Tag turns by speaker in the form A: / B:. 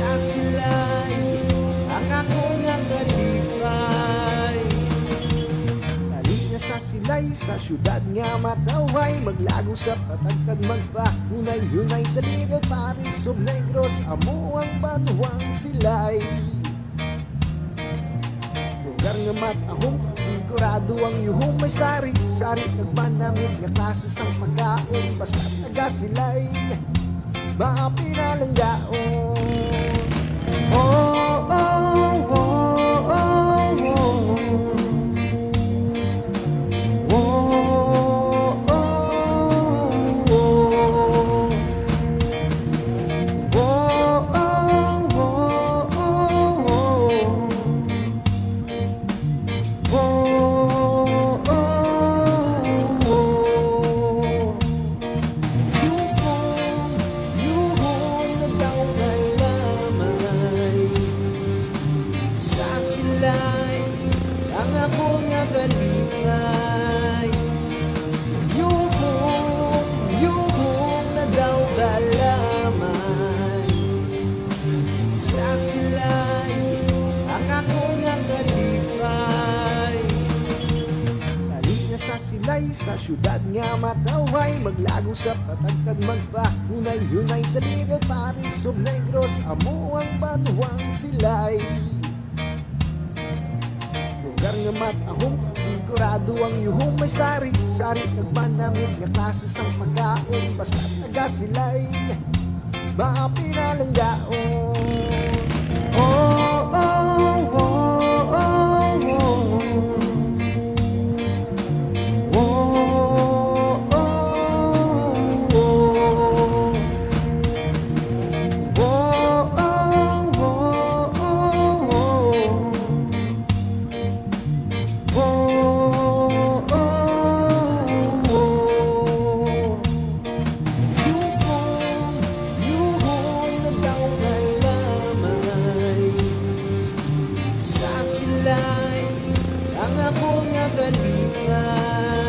A: Sa silay ang ako nga kalipay. Dali na sa silay, sa syudad nga mataway, maglago sa patagkag magpahunay-hunay sa Little Paris of Negros, amo ang batuang silay. Lugar nga matahong, sigurado ang yuhong may sari-sari, nagmanamit nga klase sang pagkaon, basta taga silay mapinalanggaon. Oh, oh, oh, oh, oh. Sa silay ang ako nga kalipay. Yuhong na daw kalamay. Sa silay ang ako nga kalipay. Dali na sa silay, sa syudad nga mataway, maglago sa patagkag magpahunay-hunay sa Little Paris of Negros, amo ang batuang silay. Lugar nga matahong, sigurado ang yuhong may sari-sari, nagmanamit nga klase sang pagkaon, basta taga silay mapinalanggaon. Oh, oh, oh, oh, oh. Sa silay ang ako nga kalipay.